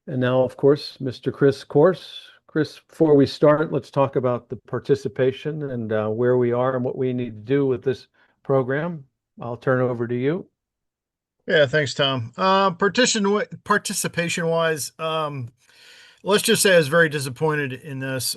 And now, of course, Mr. Chris Course. Chris, before we start, let's talk about the participation and where we are and what we need to do with this program. I'll turn it over to you. Yeah, thanks, Tom. Participation wise, let's just say I was very disappointed in this.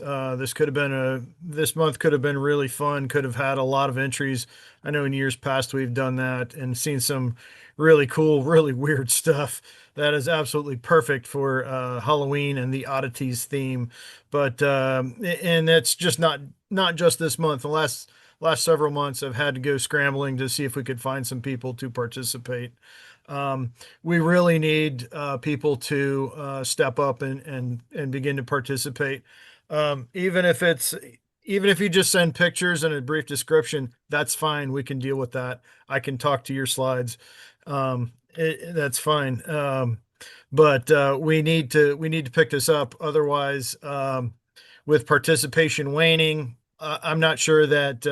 This month could have been really fun. Could have had a lot of entries. I know in years past we've done that and seen some really cool, really weird stuff that is absolutely perfect for Halloween and the oddities theme. But and that's just not just this month. The last several months, I've had to go scrambling to see if we could find some people to participate. We really need people to step up and begin to participate. Even if you just send pictures and a brief description, that's fine. We can deal with that. I can talk to your slides. That's fine. But we need to pick this up. Otherwise, with participation waning, I'm not sure that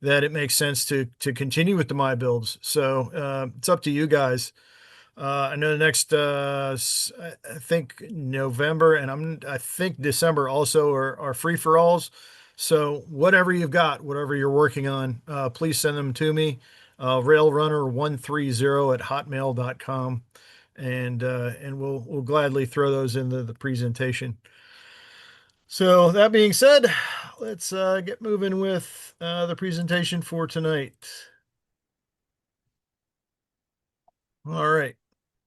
it makes sense to continue with the my builds. So it's up to you guys. I know the next I think November and I think December also are free for alls. So whatever you've got, whatever you're working on, please send them to me. Railrunner130 at hotmail.com, and we'll gladly throw those into the presentation. So that being said, let's get moving with the presentation for tonight. All right.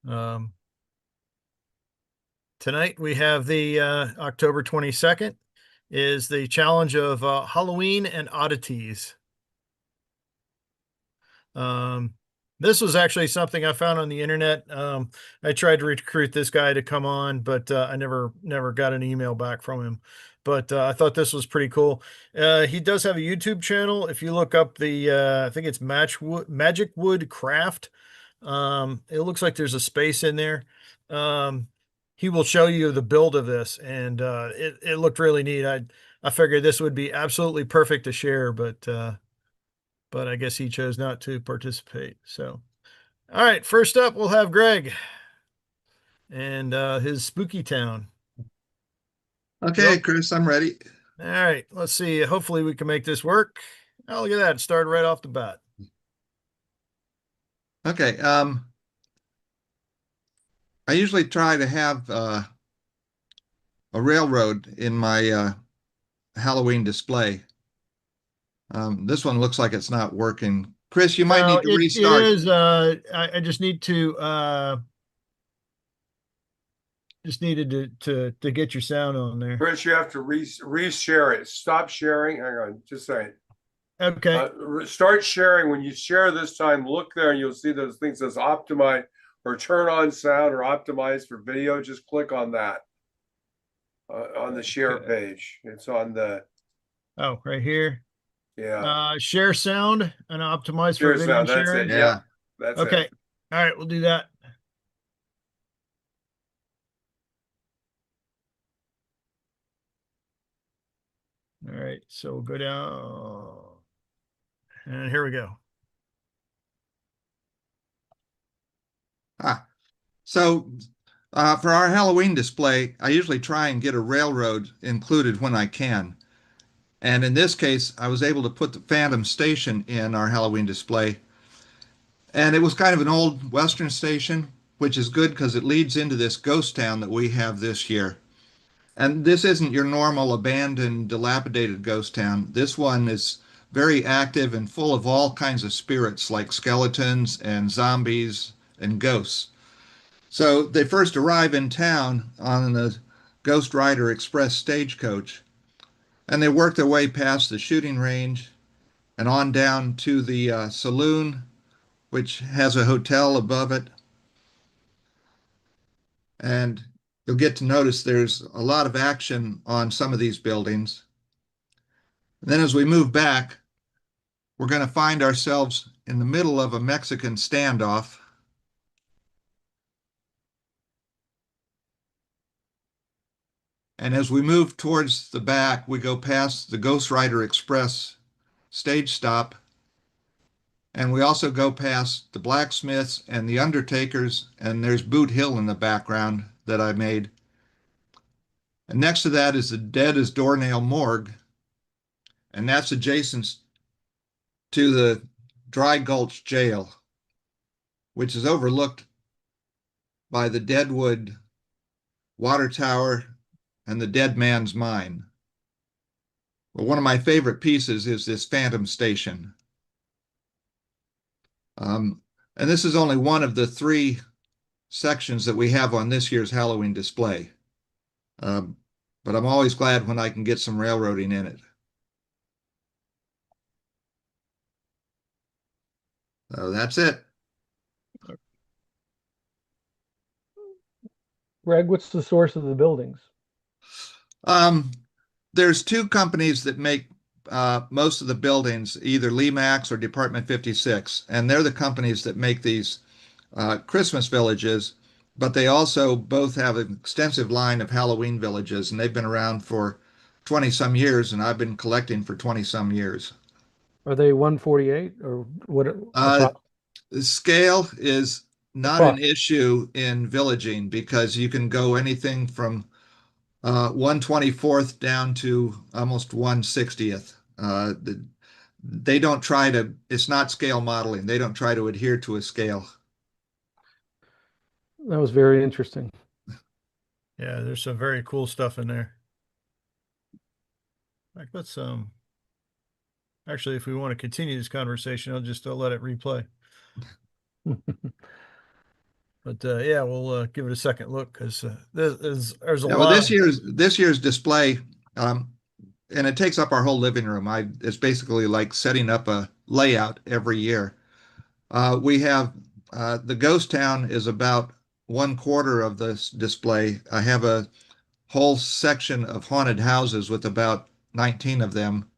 Um, Tonight we have the October 22nd is the challenge of Halloween and oddities. Um, this was actually something I found on the internet. I tried to recruit this guy to come on, but I never got an email back from him. But I thought this was pretty cool. He does have a YouTube channel. If you look up I think it's Magic Wood Craft. It looks like there's a space in there. Um, he will show you the build of this, and it looked really neat. I figured this would be absolutely perfect to share, but I guess he chose not to participate. So, all right, first up, we'll have Greg and his spooky town. Okay, Go. Chris, I'm ready. All right, let's see. Hopefully, we can make this work. Oh, look at that. It started right off the bat. Okay, I usually try to have a railroad in my Halloween display. This one looks like it's not working. Chris, you might No, need to it restart. is. I just needed to get your sound on there. Chris, you have to reshare it. Stop sharing. Hang on, just a second. Okay. Start sharing. When you share this time, look there and you'll see those things says optimize or turn on sound or optimize for video. Just click on that on the share Okay. page. It's on the Oh, right here. yeah Share sound and optimize for share video sound. That's it. sharing. Yeah. Yep, that's Okay. it. All right, we'll do that. All right, so we'll go down. And here we go. Ah, so for our Halloween display, I usually try and get a railroad included when I can. And in this case, I was able to put the Phantom Station in our Halloween display. And it was kind of an old Western station, which is good because it leads into this ghost town that we have this year. And this isn't your normal abandoned, dilapidated ghost town. This one is very active and full of all kinds of spirits like skeletons and zombies and ghosts. So they first arrive in town on the Ghost Rider Express stagecoach, and they work their way past the shooting range and on down to the saloon, which has a hotel above it. And you'll get to notice there's a lot of action on some of these buildings. And then as we move back, we're going to find ourselves in the middle of a Mexican standoff. And as we move towards the back, we go past the Ghost Rider Express stage stop. And we also go past the blacksmiths and the undertakers, and there's Boot Hill in the background. that I made. And next to that is the Dead as Doornail Morgue, and that's adjacent to the Dry Gulch Jail, which is overlooked by the Deadwood Water Tower and the Dead Man's Mine. Well, one of my favorite pieces is this Phantom Station. And this is only one of the 3 sections that we have on this year's Halloween display. But I'm always glad when I can get some railroading in it. So that's it. Greg, what's the source of the buildings? There's 2 companies that make most of the buildings, either Lemax or Department 56, and they're the companies that make these Christmas villages, but they also both have an extensive line of Halloween villages, and they've been around for 20 some years, and I've been collecting for 20 some years. Are they 148 or what? The scale is not an issue in villaging because you can go anything from 1/24th down to almost 1/60th. They don't try to, it's not scale modeling. They don't try to adhere to a scale. That was very interesting. Yeah, there's some very cool stuff in there. Like, let's actually, if we want to continue this conversation, I'll just let it replay. But yeah, we'll give it a second look because there's a Yeah, lot. well, this year's display, and it takes up our whole living room. It's basically like setting up a layout every year. We have the ghost town is about 1/4 of this display. I have a whole section of haunted houses with about 19 of them.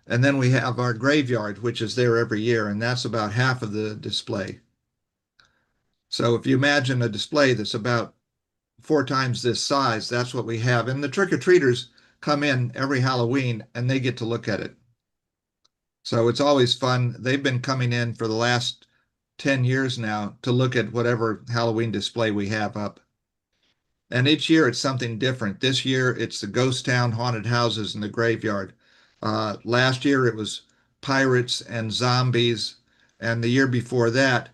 And then we have our graveyard, which is there every year, and that's about half of the display. So if you imagine a display that's about 4 times this size, that's what we have. And the trick-or-treaters come in every Halloween and they get to look at it. So it's always fun. They've been coming in for the last 10 years now to look at whatever Halloween display we have up. And each year it's something different. This year it's the ghost town, haunted houses, and the graveyard. Last year it was pirates and zombies, and the year before that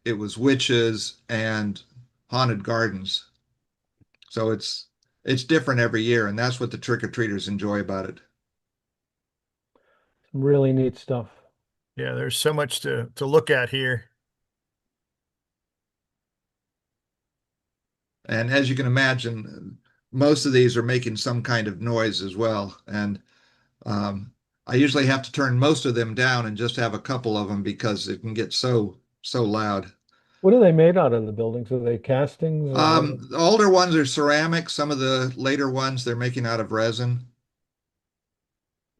it was witches and haunted gardens. So it's different every year, and that's what the trick-or-treaters enjoy about it. Some really neat stuff. Yeah, there's so much to look at here. And as you can imagine, most of these are making some kind of noise as well. And I usually have to turn most of them down and just have a couple of them because it can get so loud. What are they made out of, the buildings? Are they castings? The older ones are ceramic. Some of the later ones they're making out of resin.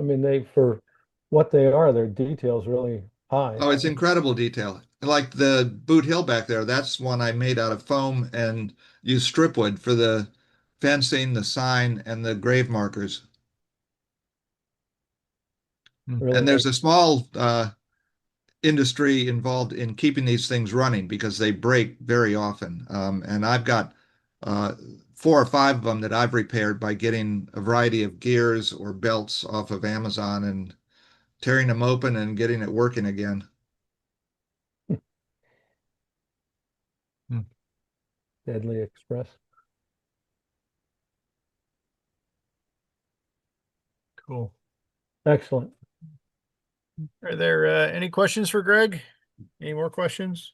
I mean, for what they are, their detail's really high. Oh, it's incredible detail. Like the Boot Hill back there, that's one I made out of foam and used stripwood for the fencing, the sign, and the grave markers. Really And there's nice. a small industry involved in keeping these things running because they break very often. And I've got 4 or 5 of them that I've repaired by getting a variety of gears or belts off of Amazon and tearing them open and getting it working again. Deadly Express. Cool. Excellent. Are there any questions for Greg? Any more questions?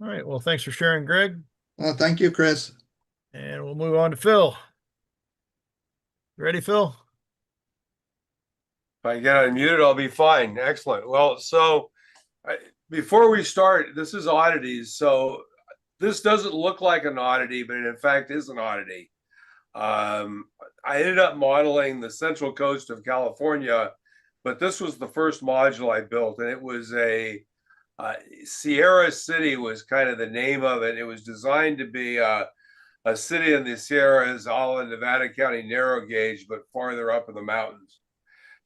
All right. Well, thanks for sharing, Greg. Thank you, Chris. And we'll move on to Phil. You ready, Phil? If I get unmuted, I'll be fine. Excellent. Well, so before we start, this is oddities. So this doesn't look like an oddity, but it in fact is an oddity. I ended up modeling the Central Coast of California, but this was the first module I built, and it was a Sierra City was kind of the name of it. It was designed to be a city in the Sierras, all in Nevada County narrow gauge, but farther up in the mountains.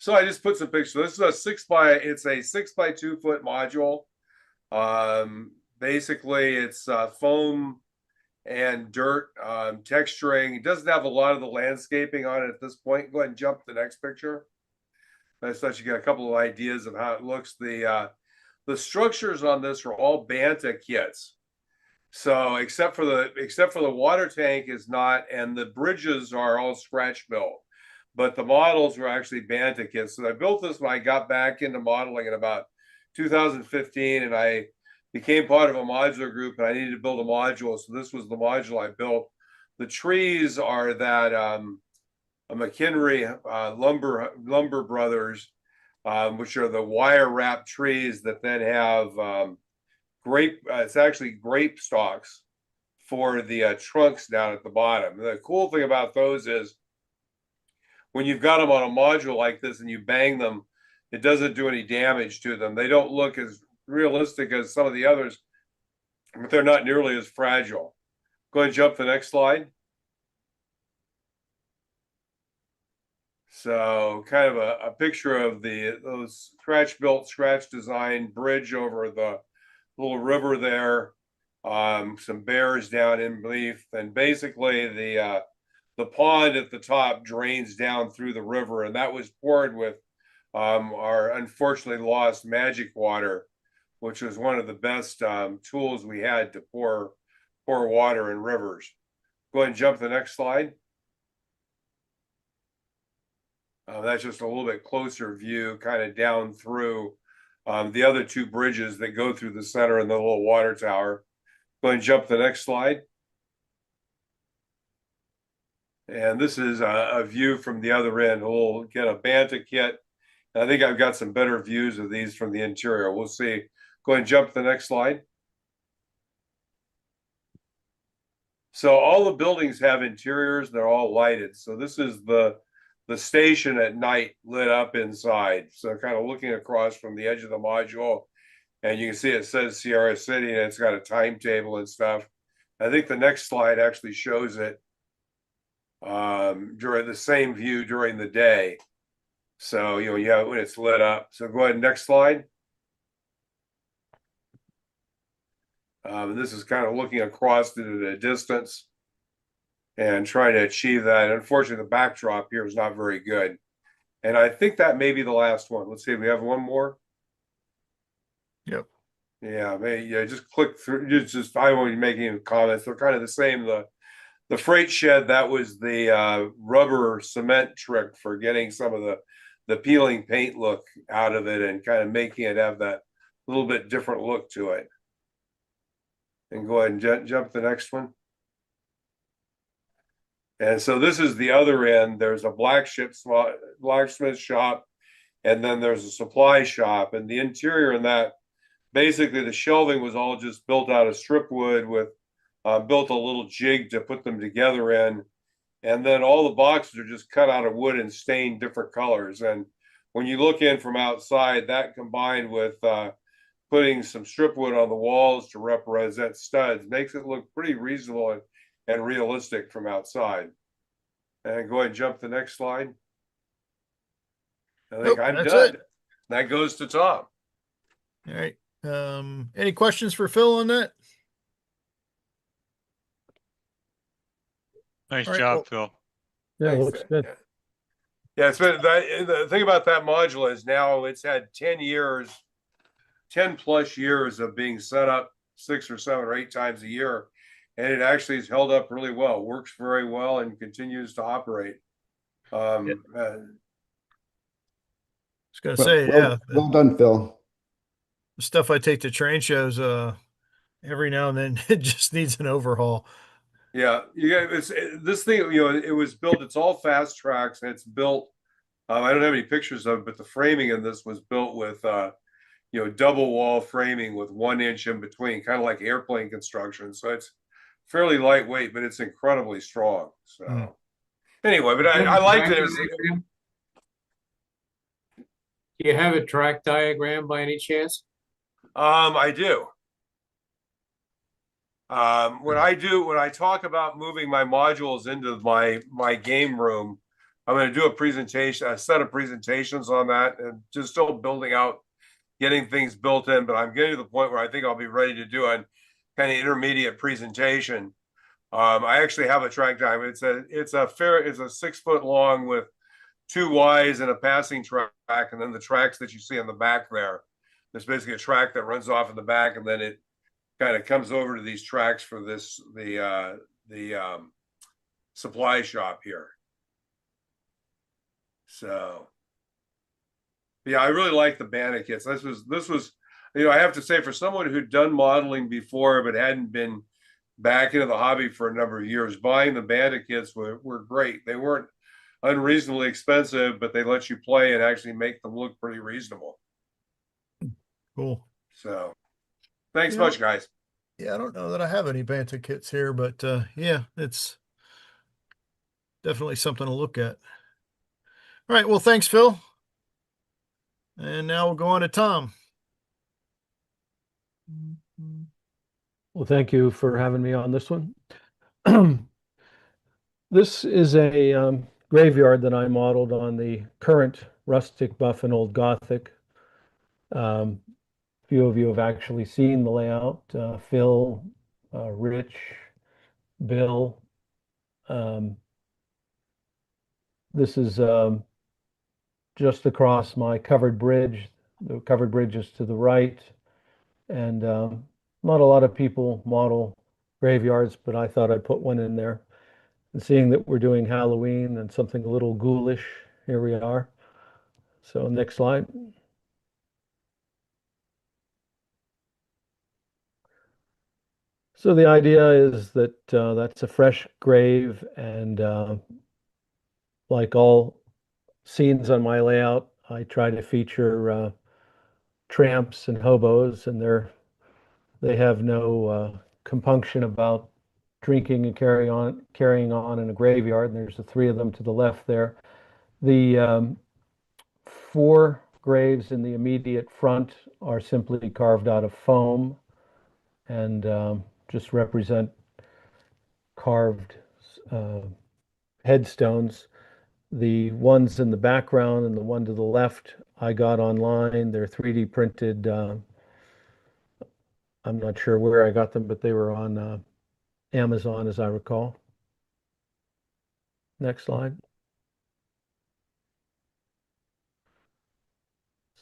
So I just put some pictures. This is it's a 6 by 2 foot module. Basically, it's foam and dirt texturing. It doesn't have a lot of the landscaping on it at this point. Go ahead and jump to the next picture. I just thought you get a couple of ideas of how it looks. The structures on this are all Banta kits. So except for the water tank is not, and the bridges are all scratch built, but the models were actually Banta kits. So I built this when I got back into modeling in about 2015, and I became part of a modular group, and I needed to build a module. So this was the module I built. The trees are that a McHenry lumber brothers, which are the wire wrapped trees that then have it's actually grape stalks for the trunks down at the bottom. The cool thing about those is when you've got them on a module like this and you bang them, it doesn't do any damage to them. They don't look as realistic as some of the others, but they're not nearly as fragile. Go ahead and jump to the next slide. So kind of a picture of those scratch built, scratch designed bridge over the little river there, some bears down in beneath, and basically the pond at the top drains down through the river, and that was poured with our unfortunately lost magic water, which was one of the best tools we had to pour water in rivers. Go ahead and jump to the next slide. That's just a little bit closer view, kind of down through the other two bridges that go through the center and the little water tower. Go ahead and jump to the next slide. And this is a view from the other end. We'll get a Banta kit. I think I've got some better views of these from the interior. We'll see. Go ahead and jump to the next slide. So all the buildings have interiors. They're all lighted. So this is the station at night lit up inside. So kind of looking across from the edge of the module, and you can see it says Sierra City, and it's got a timetable and stuff. I think the next slide actually shows it during the same view during the day. So, you have when it's lit up. So go ahead, next slide. This is kind of looking across into the distance and trying to achieve that. Unfortunately, the backdrop here is not very good. And I think that may be the last one. Let's see if we have one more. Yep. Yeah, just click through. I won't be making any comments. They're kind of the same. The freight shed, that was the rubber cement trick for getting some of the peeling paint look out of it and kind of making it have that little bit different look to it. And go ahead and jump to the next one. And so this is the other end. There's a blacksmith shop, and then there's a supply shop. And the interior in that, basically the shelving was all just built out of strip wood with built a little jig to put them together in. And then all the boxes are just cut out of wood and stained different colors. And when you look in from outside, that combined with putting some strip wood on the walls to represent studs makes it look pretty reasonable and realistic from outside. And go ahead and jump to the next slide. I think I'm done. That goes to Tom. All right. Any questions for Phil on that? Nice All right, job, well, Phil. Yeah, Thanks, looks man. good. Yeah, it's been the thing about that module is now it's had 10 plus years of being set up 6 or 7 or 8 times a year. And it actually has held up really well, works very well, and continues to operate. I was gonna say, Well done, Phil. the stuff I take to train shows, every now and then it just needs an overhaul. Yeah, this thing, it was built, it's all fast tracks, and it's built, I don't have any pictures of it, but the framing in this was built with, double wall framing with 1 inch in between, kind of like airplane construction. So it's fairly lightweight, but it's incredibly strong. So anyway, but I liked it. Do you have a track diagram by any chance? I do. When I talk about moving my modules into my game room, I'm going to do a set of presentations on that, and just still building out getting things built in, but I'm getting to the point where I think I'll be ready to do a kind of intermediate presentation. I actually have a track time. It's a 6 foot long with 2 Ys and a passing track, and then the tracks that you see on the back there. There's basically a track that runs off in the back, and then it kind of comes over to these tracks for the supply shop here. So yeah, I really like the Bandit kits. This was, I have to say, for someone who'd done modeling before but hadn't been back into the hobby for a number of years, buying the Bandit kits were great. They weren't unreasonably expensive, but they let you play and actually make them look pretty reasonable. Cool. So thanks Yeah. much, guys. Yeah, I don't know that I have any Banta kits here, but yeah, it's definitely something to look at. All right, well, thanks, Phil. And now we'll go on to Tom. Well, thank you for having me on this one. This is a graveyard that I modeled on the current rustic buff and old Gothic. Few of you have actually seen the layout. Phil, Rich, Bill. This is just across my covered bridge. The covered bridge is to the right. And not a lot of people model graveyards, but I thought I'd put one in there. And seeing that we're doing Halloween and something a little ghoulish, here we are. So next slide. So the idea is that that's a fresh grave, and like all scenes on my layout, I try to feature tramps and hobos, and they have no compunction about drinking and carrying on in a graveyard. And there's the 3 of them to the left there. The 4 graves in the immediate front are simply carved out of foam and just represent carved headstones. The ones in the background and the one to the left I got online. They're 3D printed. I'm not sure where I got them, but they were on Amazon, as I recall. Next slide.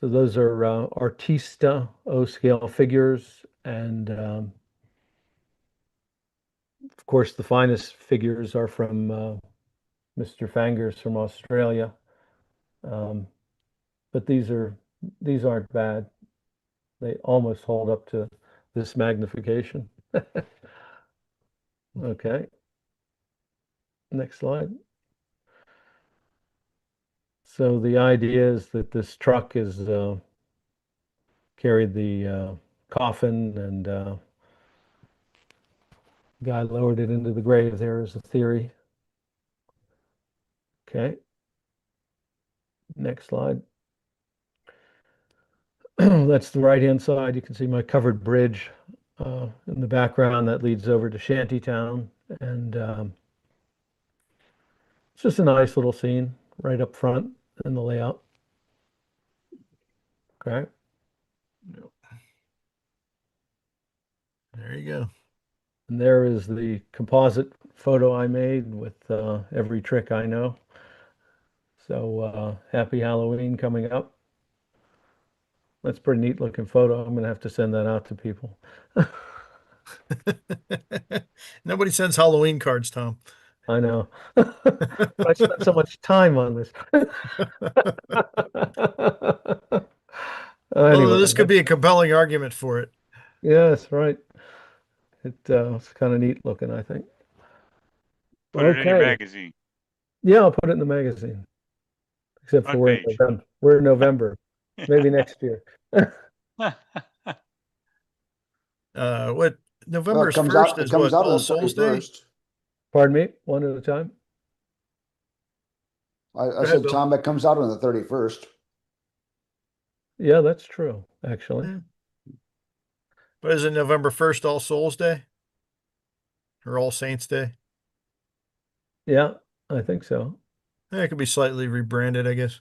So those are Artista O-scale figures, and of course the finest figures are from Mr. Fangers from Australia. But these aren't bad. They almost hold up to this magnification. Okay. Next slide. So the idea is that this truck is carried the coffin, and guy lowered it into the grave. There is a theory. Okay. Next slide. That's the right-hand side. You can see my covered bridge in the background that leads over to Shantytown, and it's just a nice little scene right up front in the layout. Okay. There you go. And there is the composite photo I made with every trick I know. So happy Halloween coming up. That's a pretty neat looking photo. I'm gonna have to send that out to people. Nobody sends Halloween cards, Tom. I know. I spent so much time on this. Anyway, This could be a compelling argument for it. yes, right. It's kind of neat looking, I think. Put it in your Okay. magazine. Yeah, I'll put it in the magazine. Except for Front we're in page. November. We're in November. Maybe next year. What November It comes 1st out, it is comes what, out on All the Souls Day? 31st. Pardon me, one at a time. I ahead, said, Bill. Tom, it comes out on the 31st. Yeah, that's true, actually. Yeah. But is it November 1st, All Souls Day? Or All Saints Day? Yeah, I think so. It could be slightly rebranded, I guess.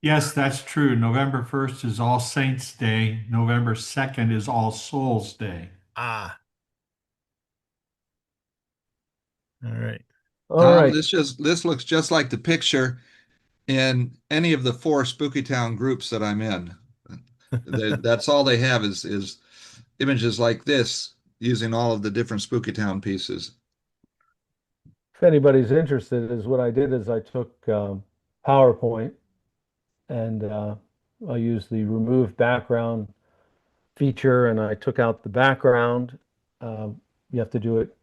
Yes, that's true. November 1st is All Saints' Day. November 2nd is All Souls' Day. Ah, all right. All Tom, right. this looks just like the picture in any of the four Spooky Town groups that I'm in. That's all they have is images like this using all of the different Spooky Town pieces. If anybody's interested, is what I did is I took PowerPoint and I used the remove background feature and I took out the background. You have to do it.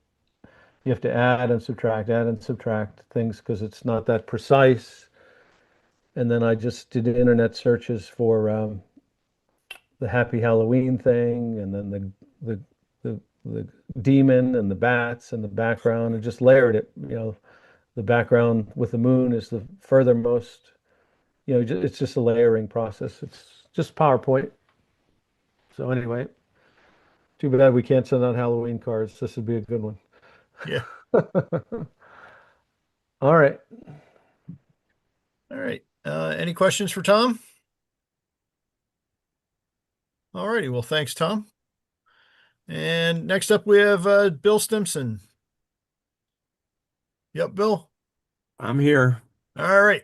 You have to add and subtract things because it's not that precise. And then I just did internet searches for the Happy Halloween thing, and then the the demon and the bats and the background, and just layered it. The background with the moon is the furthermost. It's just a layering process. It's just PowerPoint. So anyway, too bad we can't send out Halloween cards. This would be a good one. Yeah. All right. All right. Any questions for Tom? All righty. Well, thanks, Tom. And next up, we have Bill Stimson. Yep, Bill. I'm here. All right.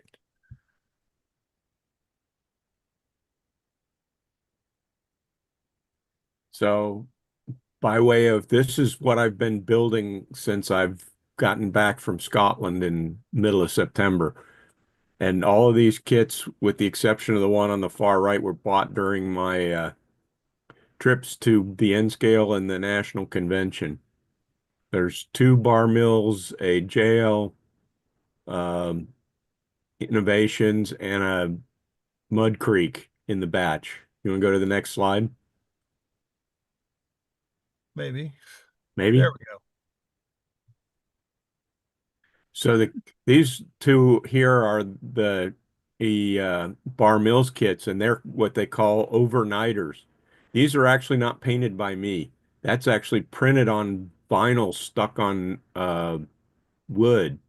So, by way of this is what I've been building since I've gotten back from Scotland in middle of September. And all of these kits, with the exception of the one on the far right, were bought during my trips to the N Scale and the National Convention. There's two bar mills, a jail, um, innovations, and a Mud Creek in the batch. You want to go to the next slide? Maybe. Maybe. There we go. So these two here are the Bar Mills kits, and they're what they call overnighters. These are actually not painted by me. That's actually printed on vinyl stuck on wood.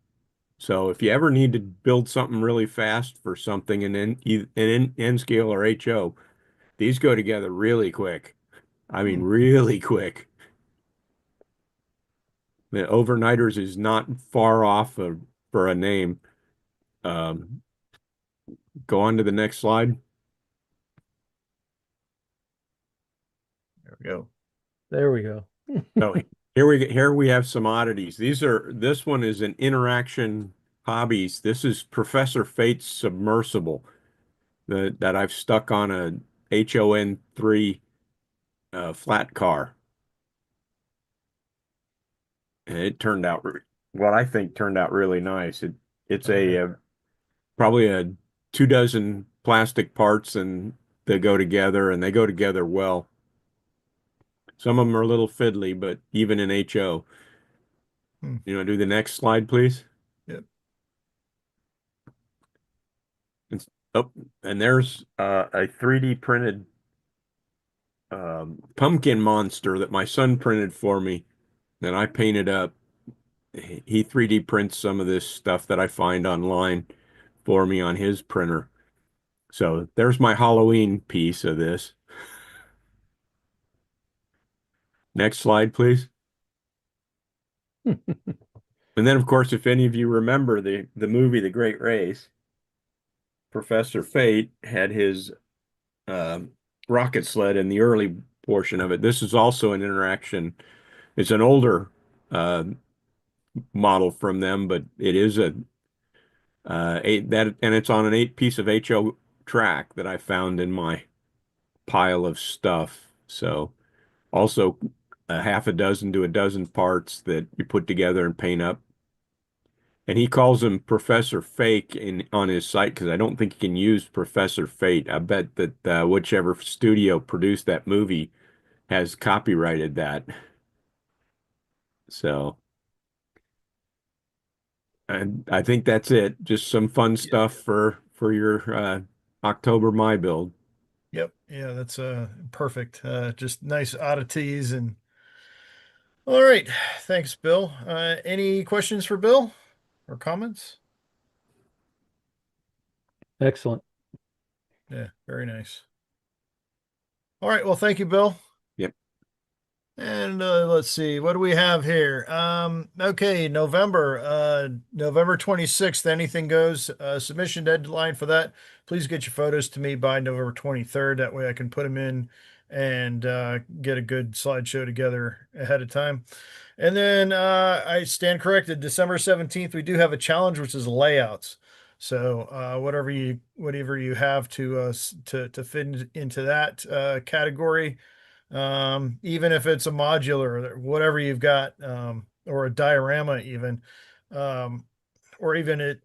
So if you ever need to build something really fast for something in N scale or HO, these go together really quick. I mean, really quick. The overnighters is not far off for a name. Um, Go on to the next slide. There we go. There we go. Oh, here we have some oddities. This one is an interaction hobbies. This is Professor Fate's submersible that I've stuck on a HON3 flat car. And it turned out what I think turned out really nice. It's probably a 2 dozen plastic parts and they go together and they go together well. Some of them are a little fiddly, but even in HO. You want to do the next slide, please? Yep. Oh, and there's a 3D printed pumpkin monster that my son printed for me that I painted up. He 3D prints some of this stuff that I find online for me on his printer. So there's my Halloween piece of this. Next slide, please. And then, of course, if any of you remember the movie The Great Race, Professor Fate had his rocket sled in the early portion of it. This is also an interaction. It's an older uh, model from them, but it is a eight that and it's on an 8 piece of HO track that I found in my pile of stuff. So also a half a dozen to a dozen parts that you put together and paint up. And he calls him Professor Fake on his site because I don't think he can use Professor Fate. I bet that whichever studio produced that movie has copyrighted that. So, and I think that's it. Just some fun stuff for your October My Build. Yep. Yeah, that's perfect. Just nice oddities and all right. Thanks, Bill. Any questions for Bill or comments? Excellent. Yeah, very nice. All right. Well, thank you, Bill. Yep. And let's see, what do we have here? Okay, November 26th, anything goes. Submission deadline for that. Please get your photos to me by November 23rd. That way I can put them in and get a good slideshow together ahead of time. And then I stand corrected. December 17th, we do have a challenge, which is layouts. So whatever you have to fit into that category, even if it's a modular, whatever you've got, or a diorama, even, um, or even it,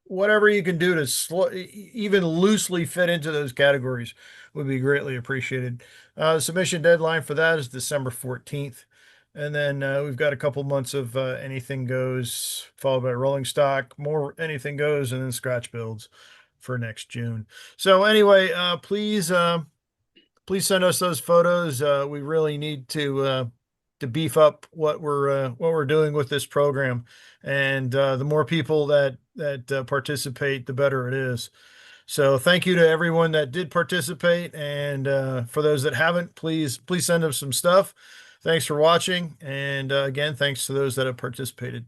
whatever you can do to even loosely fit into those categories would be greatly appreciated. The submission deadline for that is December 14th. And then we've got a couple months of anything goes, followed by rolling stock, more anything goes, and then scratch builds for next June. So anyway, please send us those photos. We really need to beef up what we're doing with this program, and the more people that participate, the better it is. So thank you to everyone that did participate, and for those that haven't, please send us some stuff. Thanks for watching, and again, thanks to those that have participated.